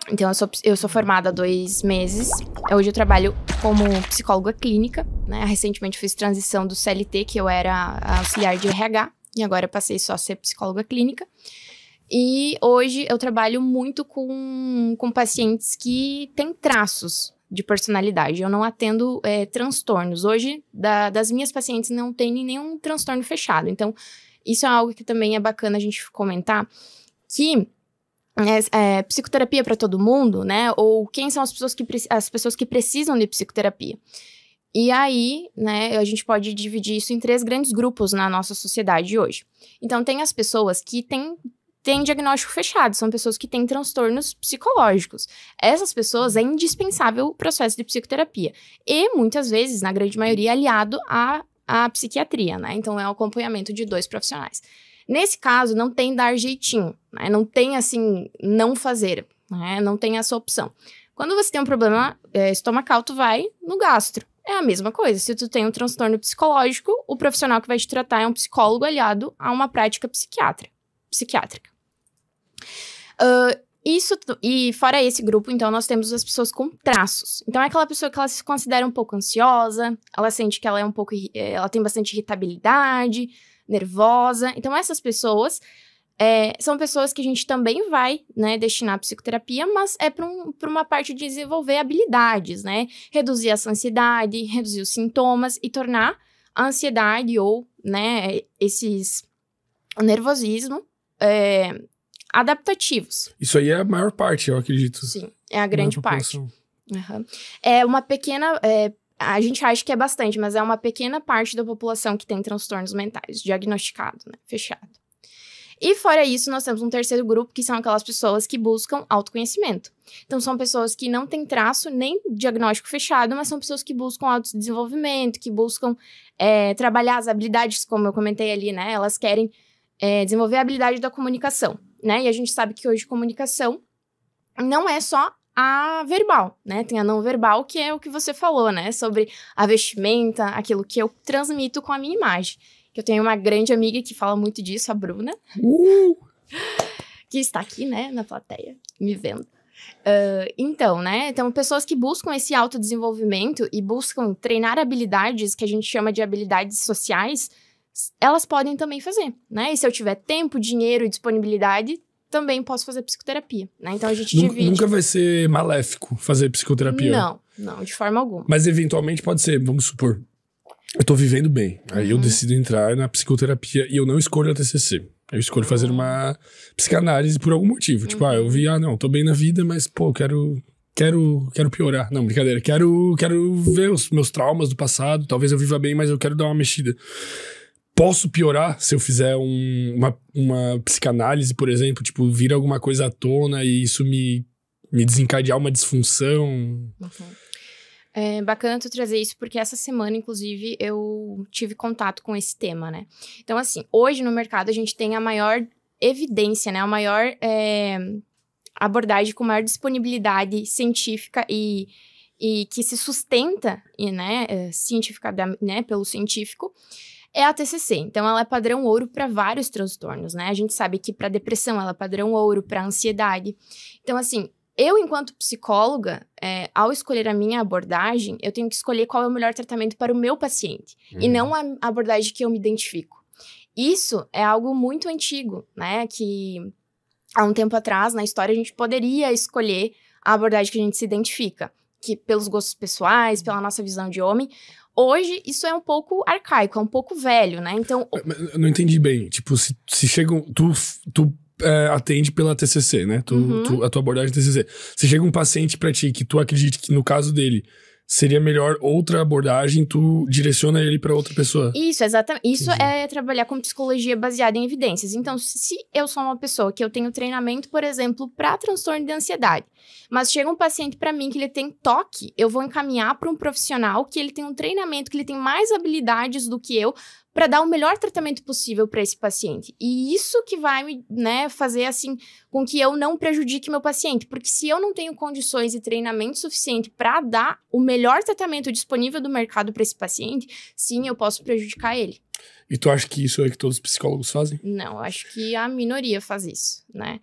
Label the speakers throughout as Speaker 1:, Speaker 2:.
Speaker 1: Então, eu sou formada há 2 meses. Hoje eu trabalho como psicóloga clínica, né? Recentemente fiz transição do CLT, que eu era auxiliar de RH, e agora eu passei só a ser psicóloga clínica. E hoje eu trabalho muito com pacientes que têm traços de personalidade. Eu não atendo transtornos. Hoje, das minhas pacientes, não tem nenhum transtorno fechado. Então, isso é algo que também é bacana a gente comentar, que psicoterapia para todo mundo, né? Ou quem são as pessoas que precisam de psicoterapia. E aí, né, a gente pode dividir isso em 3 grandes grupos na nossa sociedade hoje. Então, tem as pessoas que têm diagnóstico fechado, são pessoas que têm transtornos psicológicos. Essas pessoas é indispensável o processo de psicoterapia. E, muitas vezes, na grande maioria, aliado à psiquiatria, né? Então, é o acompanhamento de 2 profissionais. Nesse caso, não tem dar jeitinho, né? Não tem, assim, não fazer, né? Não tem essa opção. Quando você tem um problema estomacal, tu vai no gastro. É a mesma coisa. Se tu tem um transtorno psicológico, o profissional que vai te tratar é um psicólogo aliado a uma prática psiquiátrica. E fora esse grupo, então, nós temos as pessoas com traços. Então, é aquela pessoa que ela se considera um pouco ansiosa, ela sente que ela ela tem bastante irritabilidade, nervosa. Então, essas pessoas são pessoas que a gente também vai, né, destinar à psicoterapia, mas é para uma parte de desenvolver habilidades, né? Reduzir essa ansiedade, reduzir os sintomas e tornar a ansiedade ou, né, o nervosismo adaptativos.
Speaker 2: Isso aí é a maior parte, eu acredito.
Speaker 1: Sim, é a grande parte. Uhum. É uma pequena... a gente acha que é bastante, mas é uma pequena parte da população que tem transtornos mentais, diagnosticado, né, fechado. E fora isso, nós temos um terceiro grupo, que são aquelas pessoas que buscam autoconhecimento. Então, são pessoas que não têm traço nem diagnóstico fechado, mas são pessoas que buscam autodesenvolvimento, que buscam trabalhar as habilidades, como eu comentei ali, né? Elas querem desenvolver a habilidade da comunicação, né? E a gente sabe que hoje comunicação não é só a verbal, né? Tem a não verbal, que é o que você falou, né? Sobre a vestimenta, aquilo que eu transmito com a minha imagem. Eu tenho uma grande amiga que fala muito disso, a Bruna, que está aqui, né, na plateia, me vendo. Então, né, pessoas que buscam esse autodesenvolvimento e buscam treinar habilidades, que a gente chama de habilidades sociais, elas podem também fazer, né? E se eu tiver tempo, dinheiro e disponibilidade, também posso fazer psicoterapia, né? Então a gente divide.
Speaker 2: Nunca vai ser maléfico fazer psicoterapia?
Speaker 1: Não, de forma alguma.
Speaker 2: Mas eventualmente pode ser, vamos supor. Eu tô vivendo bem. Aí eu decido entrar na psicoterapia e eu não escolho a TCC. Eu escolho fazer uma psicanálise por algum motivo. Tipo, eu vi, tô bem na vida, mas, pô, quero piorar. Não, brincadeira. Quero ver os meus traumas do passado. Talvez eu viva bem, mas eu quero dar uma mexida. Posso piorar se eu fizer uma psicanálise, por exemplo? Tipo, vir alguma coisa à tona e isso me desencadear uma disfunção?
Speaker 1: É bacana tu trazer isso, porque essa semana, inclusive, eu tive contato com esse tema, né? Então, assim, hoje no mercado a gente tem a maior evidência, né? A maior abordagem com maior disponibilidade científica e que se sustenta, né, né, pelo científico, é a TCC. Então, ela é padrão ouro para vários transtornos, né? A gente sabe que para depressão ela é padrão ouro, para ansiedade. Então, assim, eu, enquanto psicóloga, ao escolher a minha abordagem, eu tenho que escolher qual é o melhor tratamento para o meu paciente, e não a abordagem que eu me identifico. Isso é algo muito antigo, né? Que há um tempo atrás, na história, a gente poderia escolher a abordagem que a gente se identifica, que pelos gostos pessoais, pela nossa visão de homem. Hoje, isso é um pouco arcaico, é um pouco velho, né? Então...
Speaker 2: Eu não entendi bem. Tipo, se chegam... Tu atende pela TCC, né? A tua abordagem TCC. Se chega um paciente pra ti que tu acredita que no caso dele seria melhor outra abordagem, tu direciona ele pra outra pessoa.
Speaker 1: Isso, exatamente. Isso é trabalhar com psicologia baseada em evidências. Então, se eu sou uma pessoa que eu tenho treinamento, por exemplo, para transtorno de ansiedade, mas chega um paciente para mim que ele tem toque, eu vou encaminhar para um profissional que ele tem um treinamento, que ele tem mais habilidades do que eu, para dar o melhor tratamento possível para esse paciente. E isso que vai me, né, fazer assim com que eu não prejudique meu paciente, porque se eu não tenho condições e treinamento suficiente para dar o melhor tratamento disponível do mercado para esse paciente, sim, eu posso prejudicar ele.
Speaker 2: E tu acha que isso é que todos os psicólogos fazem?
Speaker 1: Não, eu acho que a minoria faz isso, né?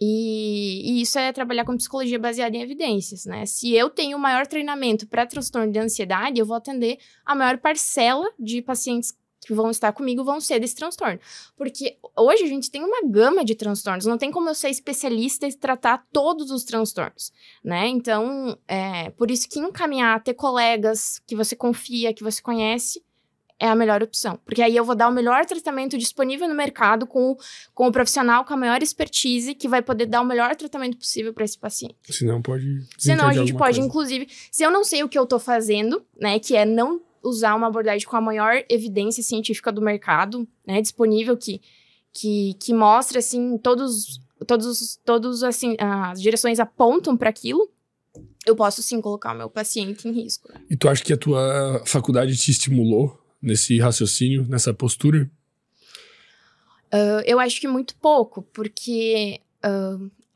Speaker 1: E isso é trabalhar com psicologia baseada em evidências, né? Se eu tenho o maior treinamento para transtorno de ansiedade, eu vou atender a maior parcela de pacientes que vão estar comigo vão ser desse transtorno. Porque hoje a gente tem uma gama de transtornos, não tem como eu ser especialista e tratar todos os transtornos, né? Então, por isso que encaminhar, ter colegas que você confia, que você conhece, é a melhor opção. Porque aí eu vou dar o melhor tratamento disponível no mercado com o profissional com a maior expertise, que vai poder dar o melhor tratamento possível para esse paciente.
Speaker 2: Senão pode...
Speaker 1: Senão a gente pode, inclusive, se eu não sei o que eu tô fazendo, né, que é não usar uma abordagem com a maior evidência científica do mercado, né, disponível, que mostra, assim, todos assim, as direções apontam para aquilo, eu posso, sim, colocar o meu paciente em risco. Né?
Speaker 2: E tu acha que a tua faculdade te estimulou nesse raciocínio, nessa postura?
Speaker 1: Eu acho que muito pouco, porque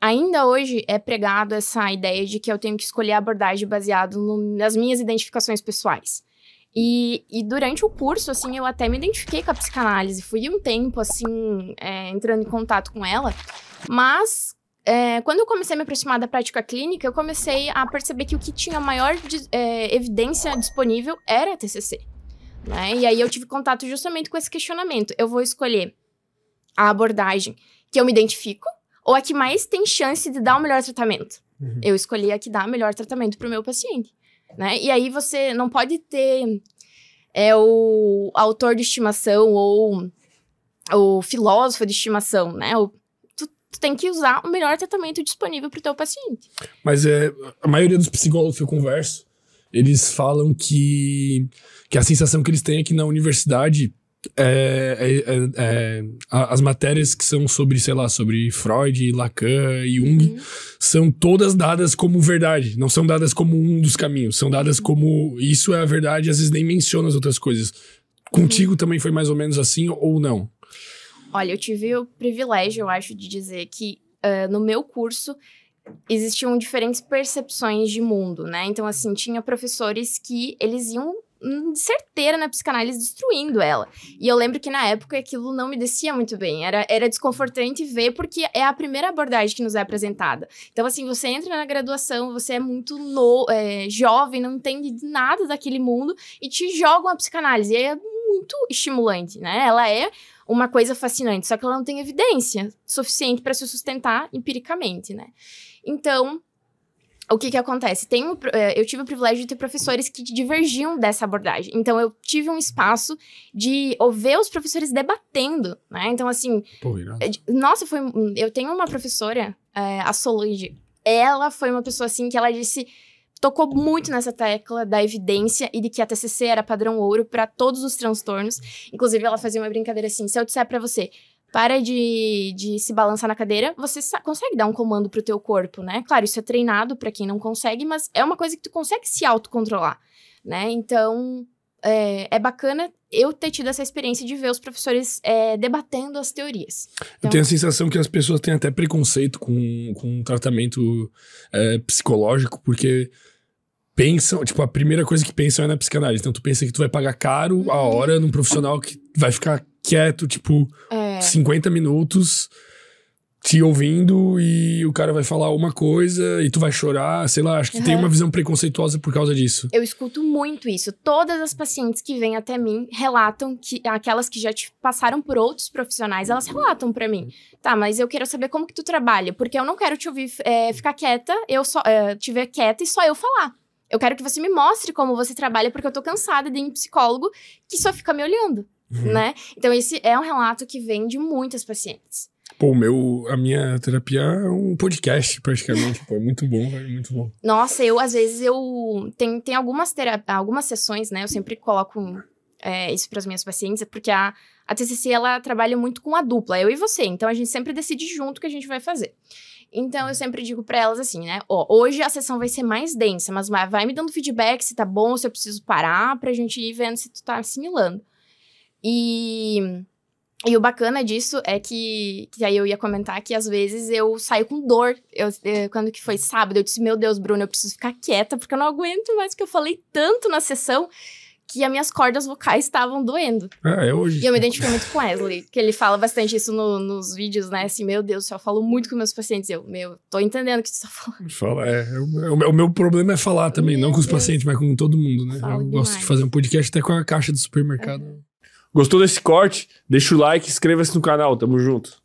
Speaker 1: ainda hoje é pregado essa ideia de que eu tenho que escolher a abordagem baseado nas minhas identificações pessoais. E durante o curso, assim, eu até me identifiquei com a psicanálise. Fui um tempo, assim, entrando em contato com ela. Mas, quando eu comecei a me aproximar da prática clínica, eu comecei a perceber que o que tinha maior evidência disponível era a TCC. Né? E aí eu tive contato justamente com esse questionamento. Eu vou escolher a abordagem que eu me identifico ou a que mais tem chance de dar o melhor tratamento? Uhum. Eu escolhi a que dá o melhor tratamento para o meu paciente. Né? E aí você não pode ter o autor de estimação ou o filósofo de estimação, né? Tu tem que usar o melhor tratamento disponível para o teu paciente. Mas
Speaker 2: a maioria dos psicólogos que eu converso, eles falam que a sensação que eles têm é que na universidade as matérias que são sobre, sei lá, sobre Freud, Lacan e Jung, são todas dadas como verdade, não são dadas como um dos caminhos, são dadas como isso é a verdade, às vezes nem menciona as outras coisas. Contigo também foi mais ou menos assim ou não?
Speaker 1: Olha, eu tive o privilégio, eu acho, de dizer que no meu curso existiam diferentes percepções de mundo, né? Então, assim, tinha professores que eles iam de certeira na psicanálise, destruindo ela. E eu lembro que na época aquilo não me descia muito bem. Era desconfortante ver, porque é a primeira abordagem que nos é apresentada. Então, assim, você entra na graduação, você é muito jovem, não entende nada daquele mundo, e te jogam a psicanálise. E é muito estimulante, né? Ela é uma coisa fascinante, só que ela não tem evidência suficiente para se sustentar empiricamente, né? Então, o que acontece? Eu tive o privilégio de ter professores que divergiam dessa abordagem. Então, eu tive um espaço de ouvir os professores debatendo, né? Então, assim... Nossa, eu tenho uma professora, a Solange. Ela foi uma pessoa, assim, que ela tocou muito nessa tecla da evidência e de que a TCC era padrão ouro para todos os transtornos. Inclusive, ela fazia uma brincadeira assim, se eu disser para você... Para de se balançar na cadeira, você consegue dar um comando pro teu corpo, né? Claro, isso é treinado pra quem não consegue, mas é uma coisa que tu consegue se autocontrolar, né? Então, é bacana eu ter tido essa experiência de ver os professores debatendo as teorias. Então,
Speaker 2: eu tenho a sensação que as pessoas têm até preconceito com um tratamento psicológico, porque pensam, tipo, a primeira coisa que pensam é na psicanálise. Então, tu pensa que tu vai pagar caro a hora num profissional que vai ficar quieto, tipo, 50 minutos te ouvindo e o cara vai falar uma coisa e tu vai chorar, sei lá, acho que tem uma visão preconceituosa por causa disso.
Speaker 1: Eu escuto muito isso. Todas as pacientes que vêm até mim relatam que aquelas que já passaram por outros profissionais, elas relatam pra mim. Tá, mas eu quero saber como que tu trabalha, porque eu não quero te ouvir ficar quieta, te ver quieta e só eu falar. Eu quero que você me mostre como você trabalha, porque eu tô cansada de ir em psicólogo que só fica me olhando. Né? Então, esse é um relato que vem de muitas pacientes.
Speaker 2: Pô, a minha terapia é um podcast, praticamente. Pô, é muito bom, velho, muito bom.
Speaker 1: Nossa, às vezes, tem algumas sessões, né? Eu sempre coloco isso para as minhas pacientes, porque a TCC, ela trabalha muito com a dupla, eu e você. Então, a gente sempre decide junto o que a gente vai fazer. Então, eu sempre digo pra elas assim, né? Hoje a sessão vai ser mais densa, mas vai me dando feedback se tá bom, se eu preciso parar, pra gente ir vendo se tu tá assimilando. E o bacana disso é que aí eu ia comentar que às vezes eu saio com dor. Quando que foi sábado, eu disse, meu Deus, Bruno, eu preciso ficar quieta porque eu não aguento mais, que eu falei tanto na sessão que as minhas cordas vocais estavam doendo.
Speaker 2: É hoje.
Speaker 1: E eu me identifiquei muito com Wesley, que ele fala bastante isso nos vídeos, né? Assim, meu Deus do céu, eu falo muito com meus pacientes. Tô entendendo o que você tá falando.
Speaker 2: Fala, o meu problema é falar também, não com os pacientes, mas com todo mundo, né?
Speaker 1: Falo
Speaker 2: eu
Speaker 1: demais.
Speaker 2: gosto de fazer um podcast até com a caixa do supermercado. Gostou desse corte? Deixa o like, inscreva-se no canal, tamo junto.